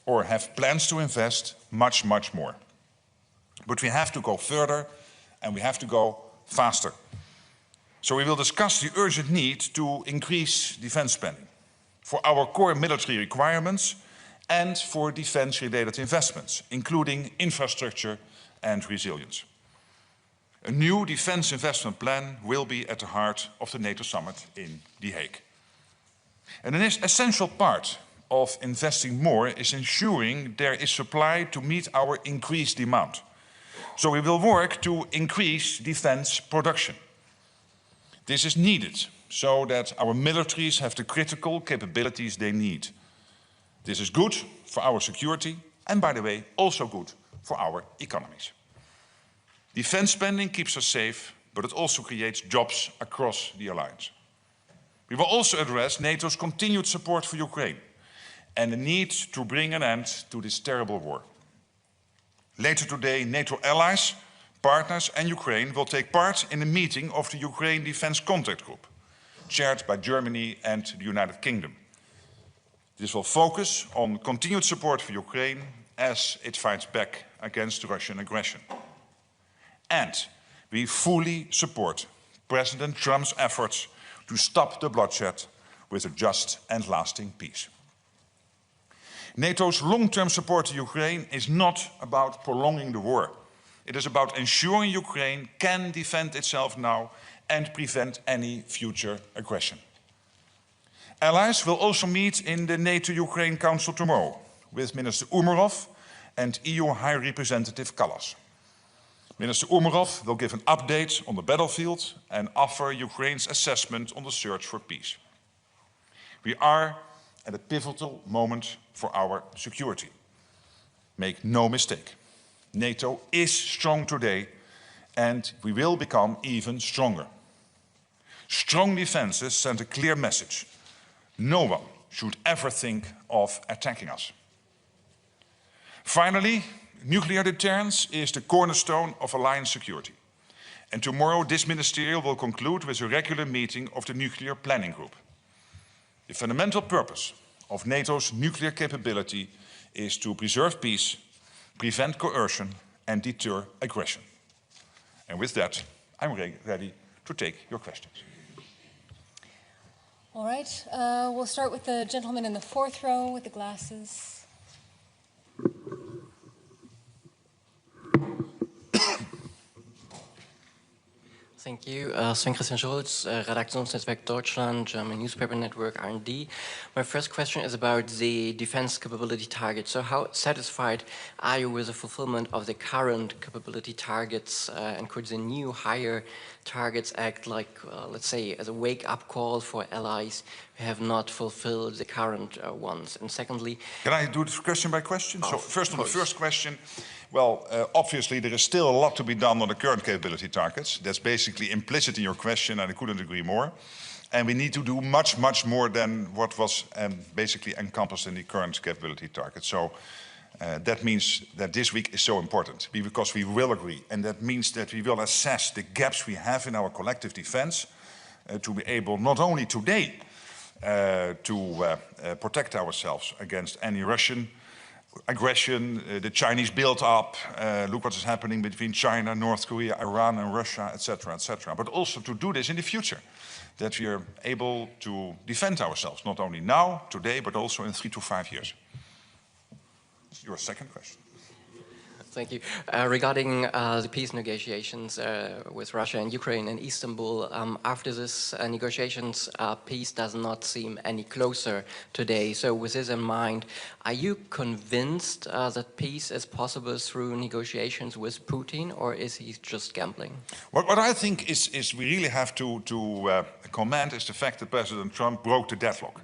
or have plans to invest much, much more. But we have to go further and we have to go faster. So we will discuss the urgent need to increase defense spending for our core military requirements and for defense-related investments, including infrastructure and resilience. A new defense investment plan will be at the heart of the NATO Summit in The Hague. And an essential part of investing more is ensuring there is supply to meet our increased demand. So we will work to increase defense production. This is needed so that our militaries have the critical capabilities they need. This is good for our security and, by the way, also good for our economies. Defense spending keeps us safe, but it also creates jobs across the alliance. We will also address NATO's continued support for Ukraine and the need to bring an end to this terrible war. Later today, NATO allies, partners and Ukraine will take part in a meeting of the Ukraine Defense Contact Group, chaired by Germany and the United Kingdom. This will focus on continued support for Ukraine as it fights back against Russian aggression. And we fully support President Trump's efforts to stop the bloodshed with a just and lasting peace. NATO's long-term support to Ukraine is not about prolonging the war. It is about ensuring Ukraine can defend itself now and prevent any future aggression. Allies will also meet in the NATO-Ukraine Council tomorrow with Minister Umerov and EU High Representative Kallas. Minister Umerov will give an update on the battlefield and offer Ukraine's assessment on the search for peace. We are at a pivotal moment for our security. Make no mistake, NATO is strong today and we will become even stronger. Strong defenses send a clear message. No one should ever think of attacking us. Finally, nuclear deterrence is the cornerstone of alliance security. And tomorrow this ministerial will conclude with a regular meeting of the Nuclear Planning Group. The fundamental purpose of NATO's nuclear capability is to preserve peace, prevent coercion and deter aggression. And with that, I'm ready to take your questions. All right, we'll start with the gentleman in the fourth row with the glasses. Thank you. Sven-Christian Schulz, Redaktionsnetzwerk Deutschland, German Newspaper Network, R&D. My first question is about the defense capability target. So how satisfied are you with the fulfillment of the current capability targets and could the new higher targets act like, let's say, as a wake-up call for allies who have not fulfilled the current ones? And secondly... Can I do this question by question? So first on the first question, well, obviously there is still a lot to be done on the current capability targets. That's basically implicit in your question and I couldn't agree more. And we need to do much, much more than what was basically encompassed in the current capability target. So that means that this week is so important because we will agree. And that means that we will assess the gaps we have in our collective defense to be able not only today to protect ourselves against any Russian aggression, the Chinese build-up, look what is happening between China, North Korea, Iran and Russia, etc., etc. But also to do this in the future, that we are able to defend ourselves, not only now, today, but also in 3 to 5 years. Your second question. Thank you. Regarding the peace negotiations with Russia and Ukraine in Istanbul, after this negotiations, peace does not seem any closer today. So with this in mind, are you convinced that peace is possible through negotiations with Putin, or is he just gambling? What I think is we really have to comment is the fact that President Trump broke the deadlock.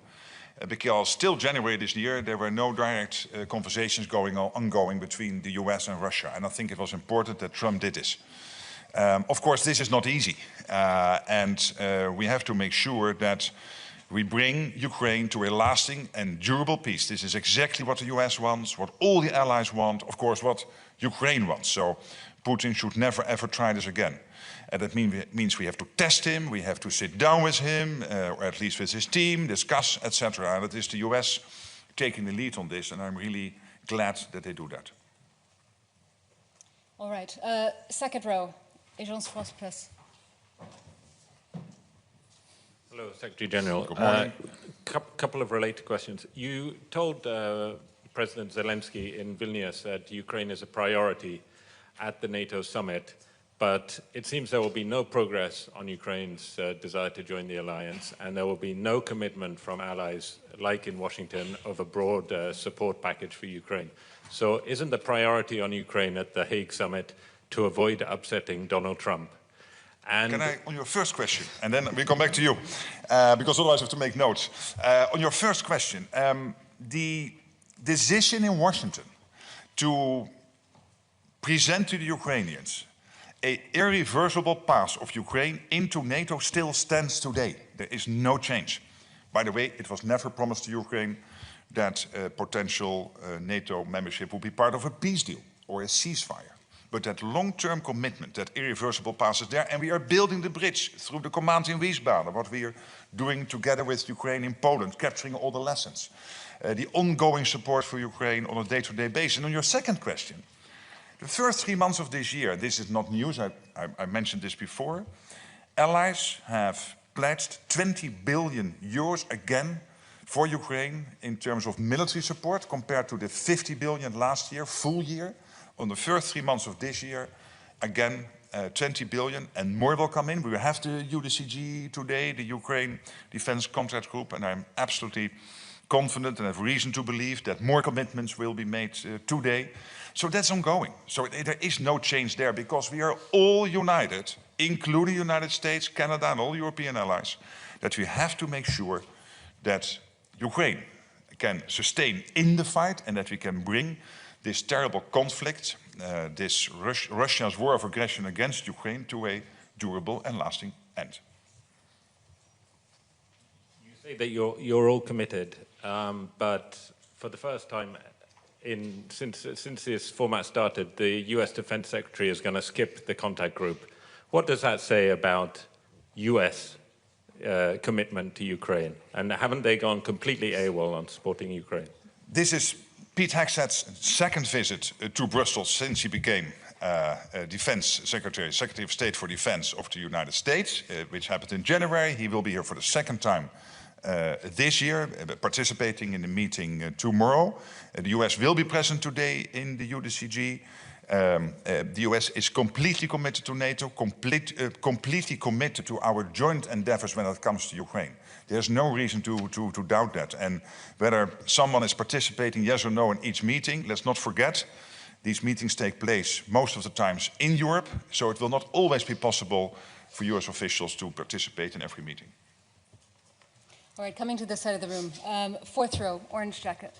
Because till January this year, there were no direct conversations ongoing between the US and Russia. And I think it was important that Trump did this. Of course, this is not easy. And we have to make sure that we bring Ukraine to a lasting and durable peace. This is exactly what the US wants, what all the allies want, of course, what Ukraine wants. So Putin should never, ever try this again. And that means we have to test him, we have to sit down with him, or at least with his team, discuss, etc. And it is the US taking the lead on this, and I'm really glad that they do that. All right, second row, Agence France-Presse. Hello, Secretary General. Good morning. Couple of related questions. You told President Zelensky in Vilnius that Ukraine is a priority at the NATO Summit, but it seems there will be no progress on Ukraine's desire to join the alliance, and there will be no commitment from allies, like in Washington, of a broad support package for Ukraine. So isn't the priority on Ukraine at the Hague Summit to avoid upsetting Donald Trump? And can I, on your first question, and then we come back to you, because otherwise I have to make notes. On your first question, the decision in Washington to present to the Ukrainians an irreversible path of Ukraine into NATO still stands today. There is no change. By the way, it was never promised to Ukraine that potential NATO membership would be part of a peace deal or a ceasefire. But that long-term commitment, that irreversible path is there, and we are building the bridge through the command in Wiesbaden, what we are doing together with Ukraine in Poland, capturing all the lessons. The ongoing support for Ukraine on a day-to-day basis. And on your second question, the first 3 months of this year, this is not news, I mentioned this before, allies have pledged 20 billion euros again for Ukraine in terms of military support compared to the 50 billion last year, full year. On the first 3 months of this year, again, 20 billion, and more will come in. We will have the UDCG today, the Ukraine Defense Contract Group, and I'm absolutely confident and have reason to believe that more commitments will be made today. So that's ongoing. So there is no change there because we are all united, including the United States, Canada, and all European allies, that we have to make sure that Ukraine can sustain in the fight and that we can bring this terrible conflict, Russia's war of aggression against Ukraine, to a durable and lasting end. you say that you're all committed, but for the first time since this format started, the US Defense Secretary is going to skip the contact group. What does that say about US commitment to Ukraine? And haven't they gone completely AWOL on supporting Ukraine? This is Pete Hegseth's second visit to Brussels since he became Defense Secretary, Secretary of State for Defense of the United States, which happened in January. He will be here for the second time this year, participating in the meeting tomorrow. The US will be present today in the UDCG. The US is completely committed to NATO, completely committed to our joint endeavors when it comes to Ukraine. There's no reason to doubt that. And whether someone is participating, yes or no, in each meeting, let's not forget, these meetings take place most of the times in Europe, so it will not always be possible for US officials to participate in every meeting. All right, coming to this side of the room. Fourth row, orange jacket.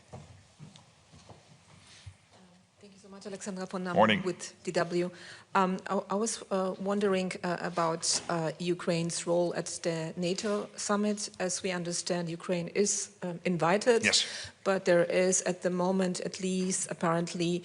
Thank you so much, Alexandra von Morning. with DW. I was wondering about Ukraine's role at the NATO Summit. As we understand, Ukraine is invited, Yes. but there is at the moment, at least apparently,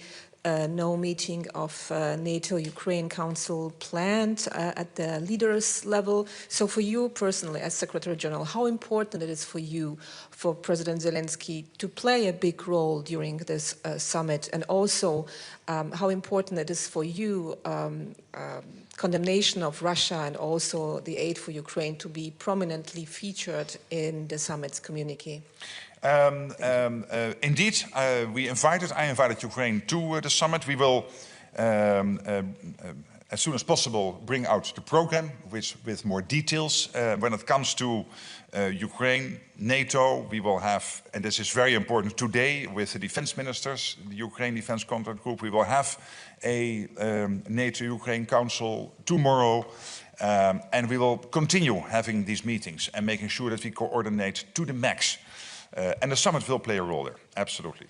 no meeting of NATO-Ukraine Council planned at the leaders level. So for you personally, as Secretary General, how important it is for you, for President Zelensky, to play a big role during this summit, and also how important it is for you, condemnation of Russia and also the aid for Ukraine to be prominently featured in the summit's communique? Indeed, I invited Ukraine to the summit. We will, as soon as possible, bring out the program with more details. When it comes to Ukraine, NATO, we will have, and this is very important today with the defense ministers, the Ukraine Defense Contract Group, we will have a NATO-Ukraine Council tomorrow. And we will continue having these meetings and making sure that we coordinate to the max. And the summit will play a role there, absolutely.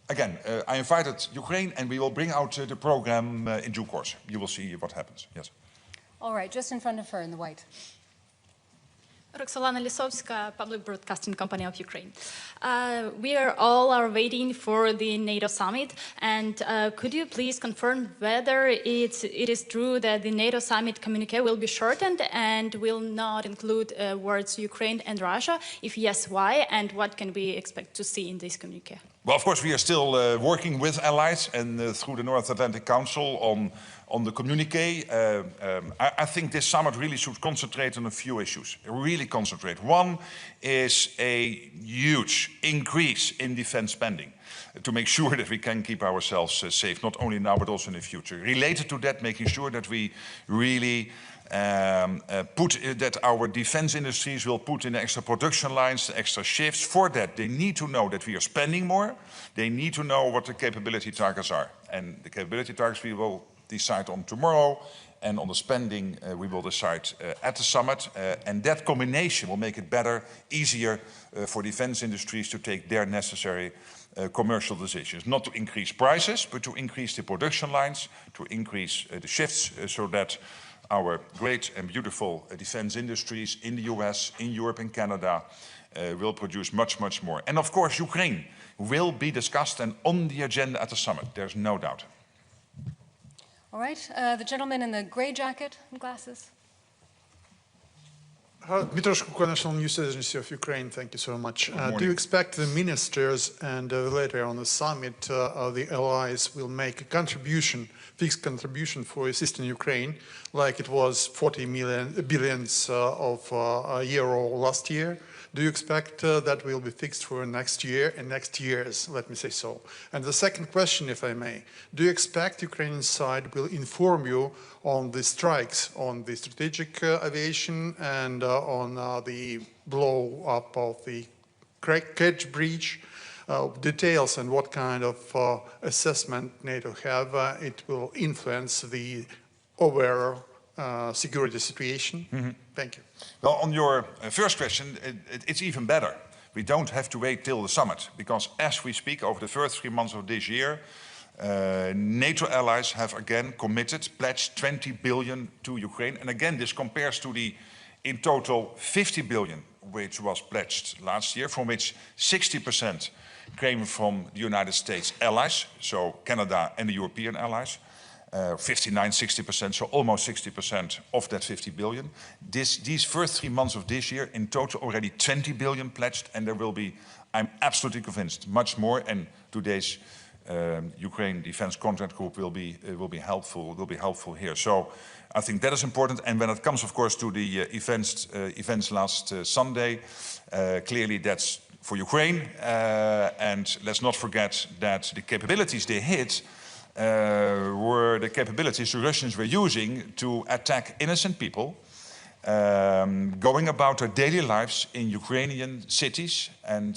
Again, I invited Ukraine and we will bring out the program in due course. You will see what happens, yes. All right, just in front of her in the white. Roxolana Lisovska, Public Broadcasting Company of Ukraine. We are waiting for the NATO Summit, and could you please confirm whether it is true that the NATO Summit communique will be shortened and will not include words Ukraine and Russia? If yes, why, and what can we expect to see in this communique? Well, of course, we are still working with allies and through the North Atlantic Council on the communique. I think this summit really should concentrate on a few issues, really concentrate. One is a huge increase in defense spending to make sure that we can keep ourselves safe, not only now, but also in the future. Related to that, making sure that we really that our defense industries will put in extra production lines, extra shifts. For that, they need to know that we are spending more. They need to know what the capability targets are. And the capability targets we will decide on tomorrow, and on the spending we will decide at the summit. And that combination will make it better, easier for defense industries to take their necessary commercial decisions. Not to increase prices, but to increase the production lines, to increase the shifts, so that our great and beautiful defense industries in the US, in Europe and Canada will produce much, much more. And of course, Ukraine will be discussed and on the agenda at the summit. There's no doubt. All right, the gentleman in the gray jacket and glasses. Dmitry Shkuko, National News Agency of Ukraine, thank you so much. Do you expect the ministers and later on the summit, the allies will make a contribution, fixed contribution for assisting Ukraine, like it was 40 billion of euro last year? Do you expect that will be fixed for next year and next years, let me say so? And the second question, if I may, do you expect Ukrainian side will inform you on the strikes on the strategic aviation and on the blow up of the Kerch breach, details and what kind of assessment NATO have, it will influence the overall security situation? Mm-hmm. Thank you. Well, on your first question, it's even better. We don't have to wait till the summit, because as we speak, over the first 3 months of this year, NATO allies have again committed, pledged 20 billion to Ukraine. And again, this compares to the, in total, 50 billion, which was pledged last year, from which 60% came from the United States allies, so Canada and the European allies. 59, 60%, so almost 60% of that 50 billion. These first 3 months of this year, in total already 20 billion pledged, and there will be, I'm absolutely convinced, much more, and today's Ukraine Defense Contract Group will be helpful here. So I think that is important. And when it comes, of course, to the events last Sunday, clearly that's for Ukraine, and let's not forget that the capabilities they hit were the capabilities the Russians were using to attack innocent people, going about their daily lives in Ukrainian cities and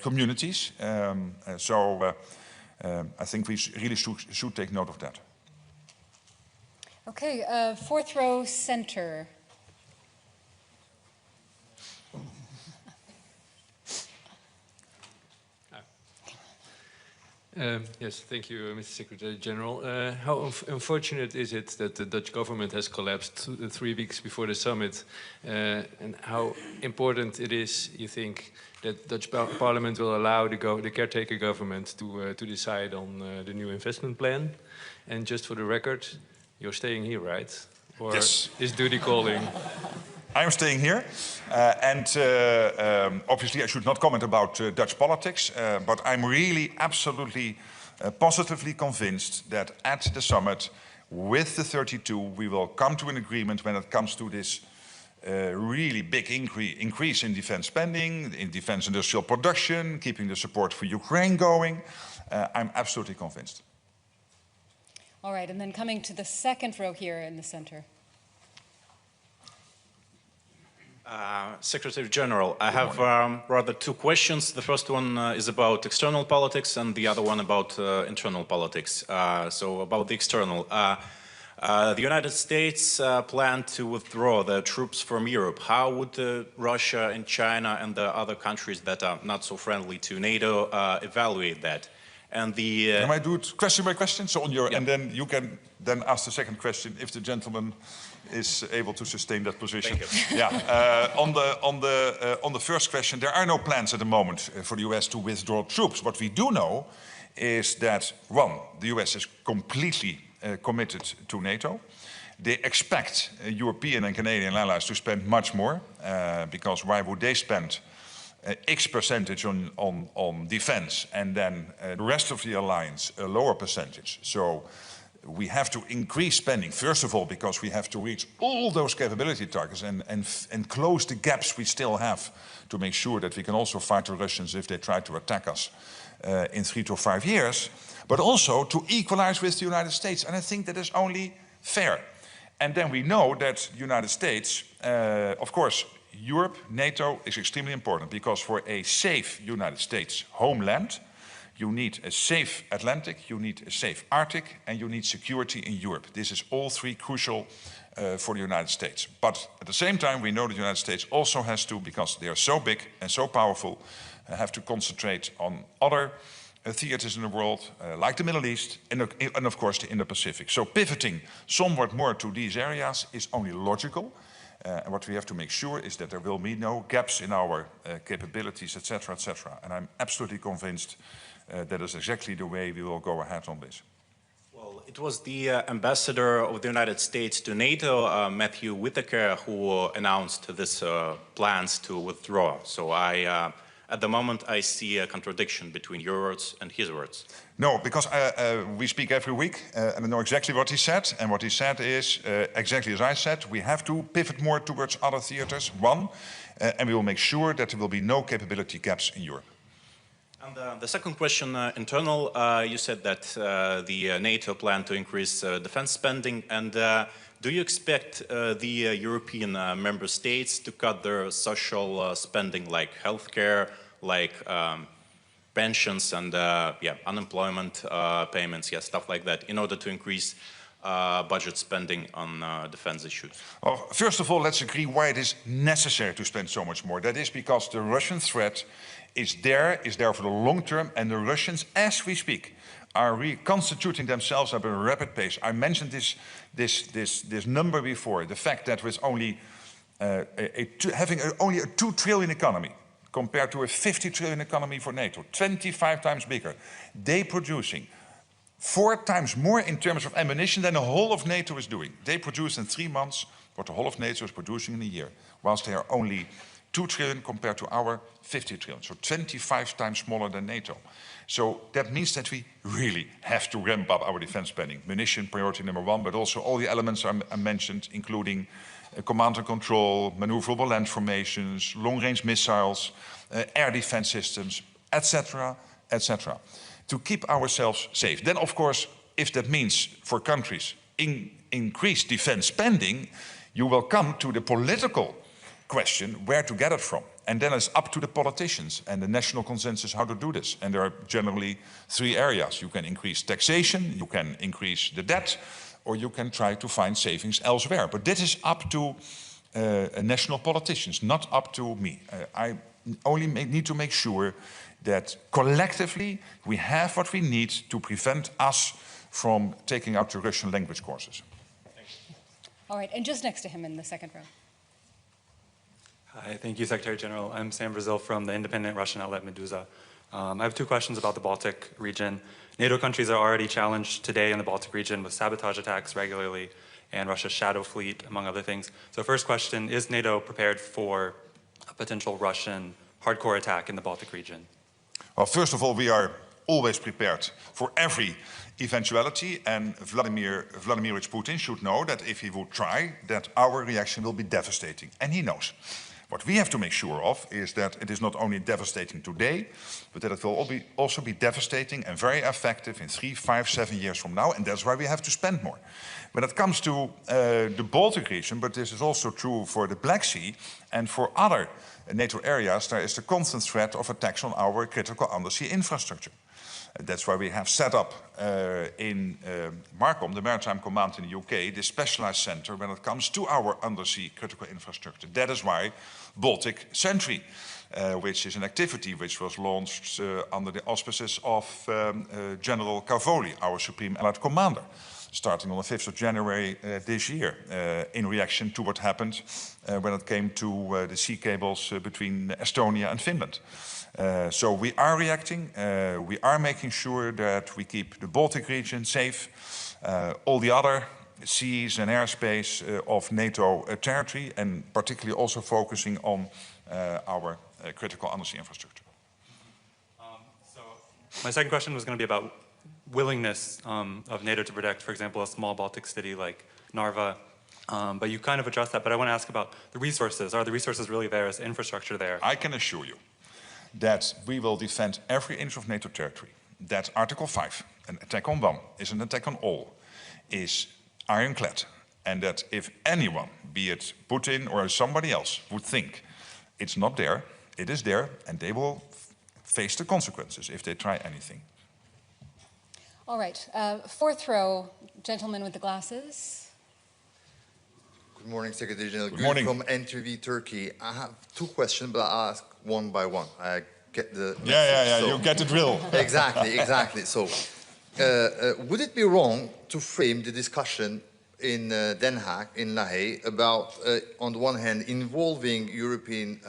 communities. I think we really should take note of that. Okay, fourth row center. Yes, thank you, Mr. Secretary-General. How unfortunate is it that the Dutch government has collapsed 3 weeks before the summit, and how important it is, you think, that Dutch Parliament will allow the caretaker government to decide on the new investment plan? And just for the record, you're staying here, right? Or yes. Is duty calling? I am staying here, obviously I should not comment about Dutch politics, but I'm really absolutely positively convinced that at the summit with the 32 we will come to an agreement when it comes to this really big increase in defense spending, in defense industrial production, keeping the support for Ukraine going. I'm absolutely convinced. All right, and then coming to the second row here in the center. Secretary General, I have rather two questions. The first one is about external politics and the other one about internal politics. So about the external. The United States plan to withdraw their troops from Europe. How would Russia and China and the other countries that are not so friendly to NATO evaluate that? And the Can I do it question by question? So on your, and then you can then ask the second question if the gentleman is able to sustain that position. Thank you. Yeah. On the first question, there are no plans at the moment for the US to withdraw troops. What we do know is that, one, the US is completely committed to NATO. They expect European and Canadian allies to spend much more, because why would they spend X percentage on defense and then the rest of the alliance a lower percentage? So we have to increase spending, first of all, because we have to reach all those capability targets and close the gaps we still have to make sure that we can also fight the Russians if they try to attack us in 3 to 5 years, but also to equalize with the United States. And I think that is only fair. And then we know that the United States, of course, Europe, NATO is extremely important, because for a safe United States homeland, you need a safe Atlantic, you need a safe Arctic, and you need security in Europe. This is all three crucial for the United States. But at the same time, we know that the United States also has to, because they are so big and so powerful, have to concentrate on other theaters in the world, like the Middle East and of course the Indo-Pacific. So pivoting somewhat more to these areas is only logical. And what we have to make sure is that there will be no gaps in our capabilities, etc., etc. And I'm absolutely convinced that is exactly the way we will go ahead on this. Well, it was the ambassador of the United States to NATO, Matthew Whitaker, who announced this plans to withdraw. So at the moment, I see a contradiction between your words and his words. No, because we speak every week, and I know exactly what he said. And what he said is, exactly as I said, we have to pivot more towards other theaters, one, and we will make sure that there will be no capability gaps in Europe. And the second question, internal, you said that the NATO plan to increase defense spending, and do you expect the European member states to cut their social spending, like healthcare, like pensions and unemployment payments, stuff like that, in order to increase budget spending on defense issues? Well, first of all, let's agree why it is necessary to spend so much more. That is because the Russian threat is there for the long term, and the Russians, as we speak, are reconstituting themselves at a rapid pace. I mentioned this number before, the fact that with only having only a 2 trillion economy compared to a 50 trillion economy for NATO, 25 times bigger, they producing 4 times more in terms of ammunition than the whole of NATO is doing. They produce in 3 months what the whole of NATO is producing in a year, whilst they are only 2 trillion compared to our 50 trillion, so 25 times smaller than NATO. So that means that we really have to ramp up our defense spending. Munition, priority number 1, but also all the elements I mentioned, including command and control, maneuverable land formations, long-range missiles, air defense systems, etc., etc., to keep ourselves safe. Then, of course, if that means for countries increased defense spending, you will come to the political question where to get it from. And then it's up to the politicians and the national consensus how to do this. And there are generally 3 areas. You can increase taxation, you can increase the debt, or you can try to find savings elsewhere. But this is up to national politicians, not up to me. I only need to make sure that collectively we have what we need to prevent us from taking out the Russian language courses. All right, and just next to him in the second row. Hi, thank you, Secretary General. I'm Sam Brazil from the independent Russian outlet Meduza. I have 2 questions about the Baltic region. NATO countries are already challenged today in the Baltic region with sabotage attacks regularly and Russia's shadow fleet, among other things. So first question, is NATO prepared for a potential Russian hardcore attack in the Baltic region? Well, first of all, we are always prepared for every eventuality, and Vladimir Putin should know that if he would try, that our reaction will be devastating, and he knows. What we have to make sure of is that it is not only devastating today, but that it will also be devastating and very effective in 3, 5, 7 years from now, and that's why we have to spend more. When it comes to the Baltic region, but this is also true for the Black Sea and for other NATO areas, there is the constant threat of attacks on our critical undersea infrastructure. That's why we have set up in Markham, the Maritime Command in the UK, this specialized center when it comes to our undersea critical infrastructure. That is why Baltic Sentry which is an activity which was launched under the auspices of General Cavoli, our Supreme Allied Commander, starting on the 5th of January this year, in reaction to what happened when it came to the sea cables between Estonia and Finland. So we are reacting, we are making sure that we keep the Baltic region safe, all the other seas and airspace of NATO territory, and particularly also focusing on our critical undersea infrastructure. So my second question was going to be about willingness of NATO to protect, for example, a small Baltic city like Narva. But you kind of addressed that, but I want to ask about the resources. Are the resources really there? Is the infrastructure there? I can assure you that we will defend every inch of NATO territory. That Article 5, an attack on one, is an attack on all, is ironclad. And that if anyone, be it Putin or somebody else, would think it's not there, it is there, and they will face the consequences if they try anything. All right, fourth row, gentleman with the glasses. Good morning, Secretary General. Good morning. From NTV Turkey. I have two questions, but I'll ask one by one. I get the message. Yeah, you get the drill. Exactly. So, would it be wrong to frame the discussion in Den Haag, in La Haye, about, on the one hand, involving European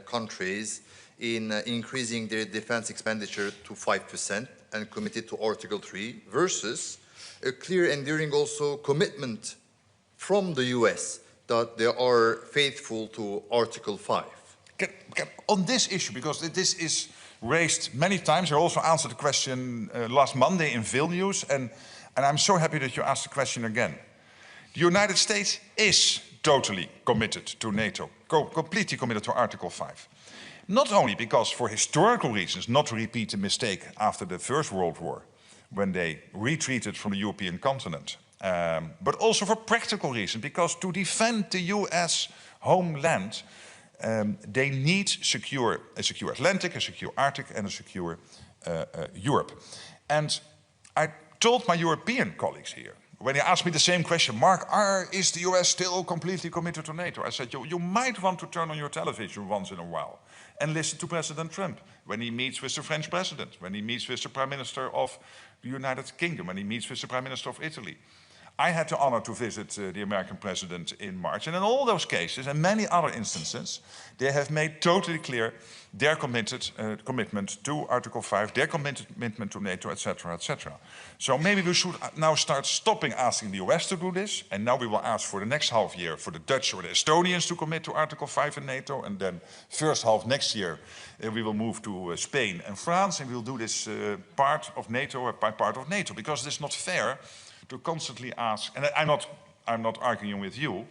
countries in increasing their defense expenditure to 5% and committed to Article 3, versus a clear, enduring also commitment from the US that they are faithful to Article 5? On this issue, because this is raised many times, I also answered the question last Monday in Vilnius, and I'm so happy that you asked the question again. The United States is totally committed to NATO, completely committed to Article 5. Not only because, for historical reasons, not to repeat the mistake after the First World War, when they retreated from the European continent, but also for practical reasons, because to defend the US homeland, they need a secure Atlantic, a secure Arctic, and a secure Europe. And I told my European colleagues here, when they asked me the same question, Mark, is the US still completely committed to NATO? I said, you might want to turn on your television once in a while and listen to President Trump when he meets with the French president, when he meets with the Prime Minister of the United Kingdom, when he meets with the Prime Minister of Italy. I had the honor to visit the American president in March, and in all those cases and many other instances, they have made totally clear their commitment to Article 5, their commitment to NATO, etc., etc. So maybe we should now start stopping asking the US to do this, and now we will ask for the next half year for the Dutch or the Estonians to commit to Article 5 in NATO, and then first half next year we will move to Spain and France, and we'll do this part of NATO by part of NATO, because it's not fair to constantly ask, and I'm not arguing with you,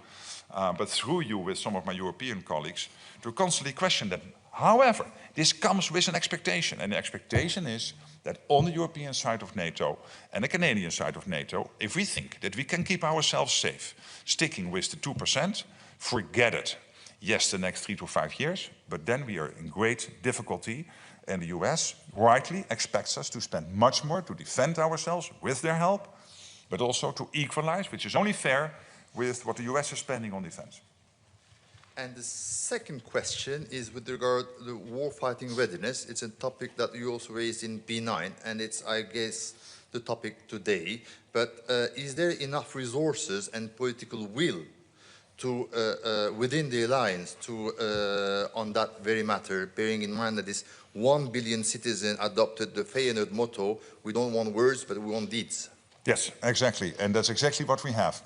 but through you with some of my European colleagues, to constantly question that. However, this comes with an expectation, and the expectation is that on the European side of NATO and the Canadian side of NATO, if we think that we can keep ourselves safe, sticking with the 2%, forget it. Yes, the next 3 to 5 years, but then we are in great difficulty, and the US rightly expects us to spend much more to defend ourselves with their help, but also to equalize, which is only fair, with what the US is spending on defense. And the second question is with regard to the warfighting readiness. It's a topic that you also raised in P9, and it's, I guess, the topic today. But is there enough resources and political will to, within the alliance to, on that very matter, bearing in mind that this 1 billion citizen adopted the Feyenoord motto, we don't want words, but we want deeds? Yes, exactly, and that's exactly what we have.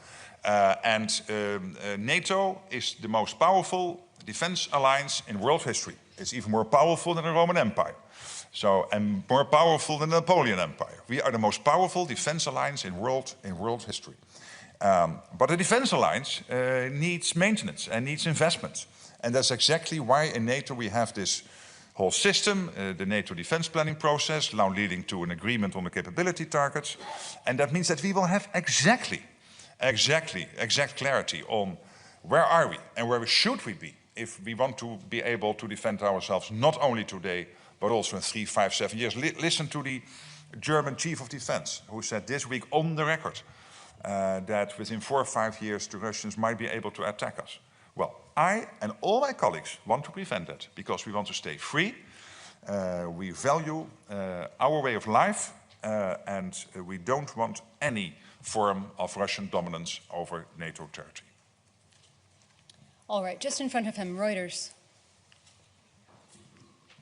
NATO is the most powerful defense alliance in world history. It's even more powerful than the Roman Empire, and more powerful than the Napoleon Empire. We are the most powerful defense alliance in world history. But a defense alliance needs maintenance and needs investment, and that's exactly why in NATO we have this whole system, the NATO defense planning process, now leading to an agreement on the capability targets. And that means that we will have exact clarity on where are we and where should we be if we want to be able to defend ourselves not only today, but also in 3, 5, 7 years. Listen to the German chief of defense, who said this week on the record that within 4 or 5 years the Russians might be able to attack us. Well, I and all my colleagues want to prevent that because we want to stay free. We value our way of life and we don't want any form of Russian dominance over NATO territory. All right, just in front of him, Reuters.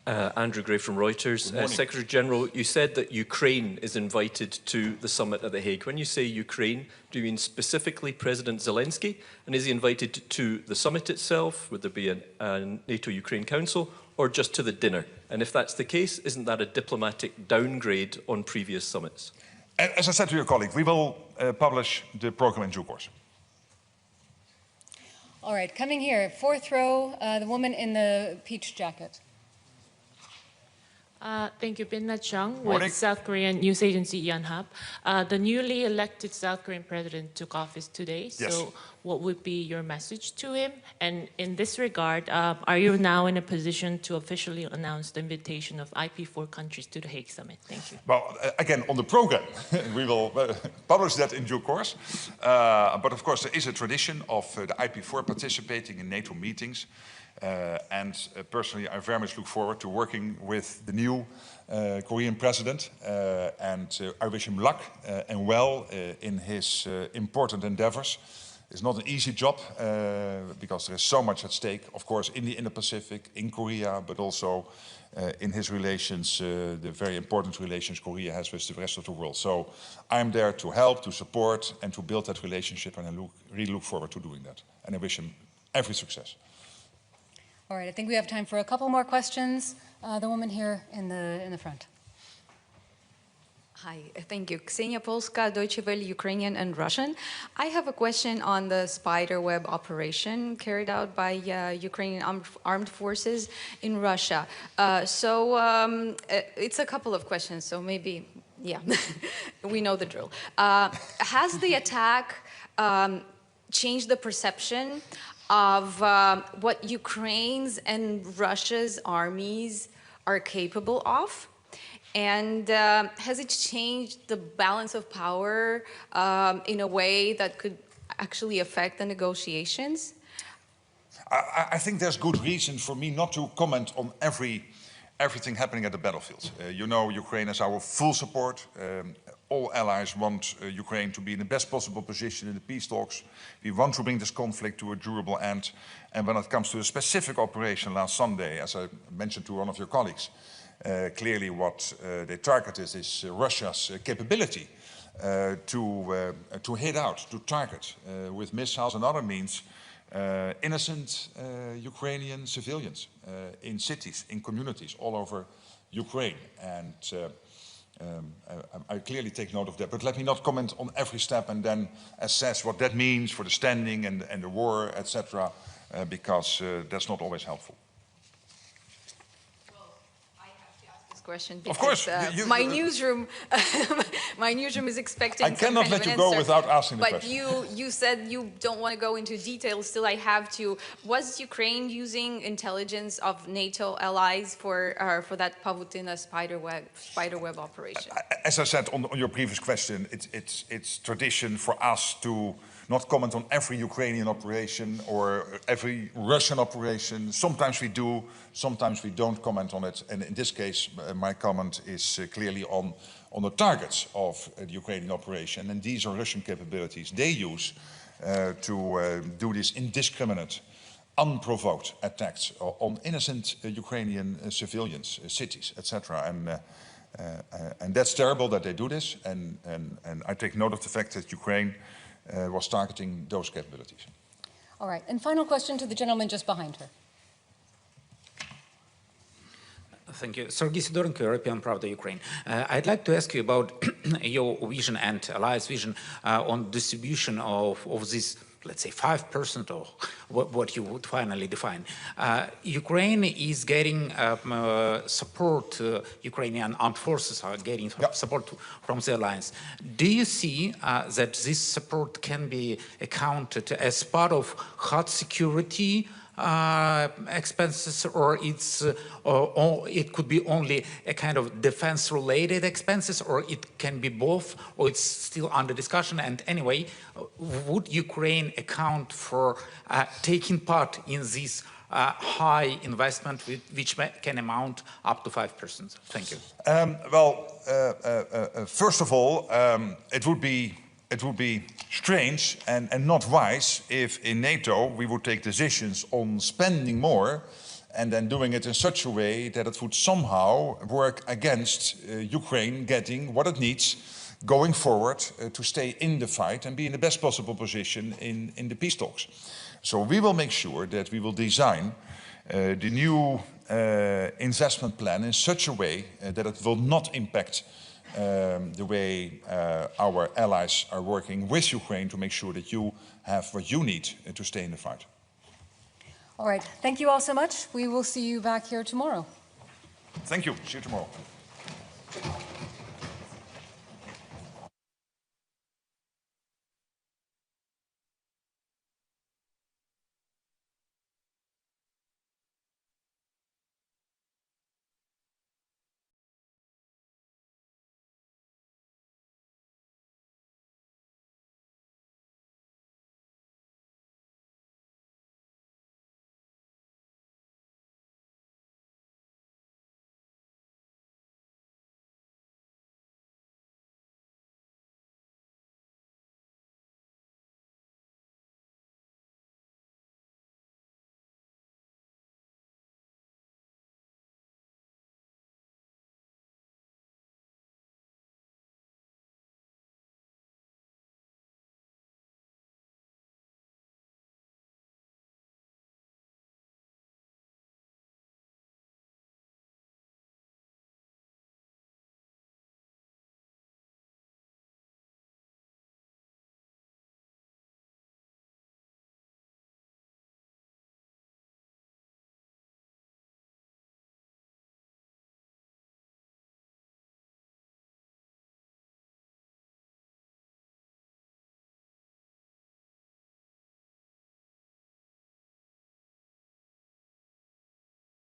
Andrew Gray from Reuters. Secretary General, you said that Ukraine is invited to the summit at The Hague. When you say Ukraine, do you mean specifically President Zelensky? And is he invited to the summit itself? Would there be a NATO-Ukraine Council? Or just to the dinner? And if that's the case, isn't that a diplomatic downgrade on previous summits? As I said to your colleague, we will publish the program in due course. All right, coming here, fourth row, the woman in the peach jacket. Thank you, Bin Chung with South Korean news agency Yonhap. The newly elected South Korean president took office today. Yes. So what would be your message to him? And in this regard, are you now in a position to officially announce the invitation of IP4 countries to the Hague Summit? Thank you. Well, again, on the program, we will publish that in due course. But of course, there is a tradition of the IP4 participating in NATO meetings. Personally, I very much look forward to working with the new Korean president, and I wish him luck and well in his important endeavors. It's not an easy job because there is so much at stake, of course, in the Indo-Pacific, in Korea, but also in his relations, the very important relations Korea has with the rest of the world. So I'm there to help, to support, and to build that relationship, and I really look forward to doing that. And I wish him every success. All right, I think we have time for a couple more questions. The woman here in the front. Hi, thank you. Ksenia Polska, Deutsche Welle, Ukrainian and Russian. I have a question on the spiderweb operation carried out by Ukrainian armed forces in Russia. It's a couple of questions, so maybe, yeah, we know the drill. Has the attack changed the perception of what Ukraine's and Russia's armies are capable of? And has it changed the balance of power in a way that could actually affect the negotiations? I think there's good reason for me not to comment on everything happening at the battlefield. You know, Ukraine has our full support. All allies want Ukraine to be in the best possible position in the peace talks. We want to bring this conflict to a durable end. And when it comes to a specific operation last Sunday, as I mentioned to one of your colleagues, clearly what they targeted is Russia's capability to hit out, to target with missiles and other means innocent Ukrainian civilians in cities, in communities all over Ukraine. And I clearly take note of that, but let me not comment on every step and then assess what that means for the standing and the war, etc., because that's not always helpful. Well, I have to ask this question because of course, my newsroom, my newsroom is expecting. I cannot let you go without asking the question. But you said you don't want to go into details. Still, I have to. Was Ukraine using intelligence of NATO allies for that Pavutina spiderweb operation? As I said on your previous question, it's tradition for us to not comment on every Ukrainian operation or every Russian operation. Sometimes we do, sometimes we don't comment on it. And in this case, my comment is clearly on the targets of the Ukrainian operation. And these are Russian capabilities they use to do these indiscriminate, unprovoked attacks on innocent Ukrainian civilians, cities, etc. And that's terrible that they do this. And I take note of the fact that Ukraine was targeting those capabilities. All right, and final question to the gentleman just behind her. Thank you. Sergei Sidorenko, European Pravda, Ukraine. I'd like to ask you about your vision and allies' vision on distribution of this, let's say, 5% or what you would finally define. Ukraine is getting support, Ukrainian armed forces are getting support from the alliance. Do you see that this support can be accounted as part of hard security expenses, or it could be only a kind of defense-related expenses, or it can be both, or it's still under discussion? And anyway, would Ukraine account for taking part in this high investment, which can amount up to 5%? Thank you. First of all, it would be strange and not wise if in NATO we would take decisions on spending more and then doing it in such a way that it would somehow work against Ukraine getting what it needs going forward to stay in the fight and be in the best possible position in the peace talks. So we will make sure that we will design the new investment plan in such a way that it will not impact the way our allies are working with Ukraine to make sure that you have what you need to stay in the fight. All right, thank you all so much. We will see you back here tomorrow. Thank you. See you tomorrow.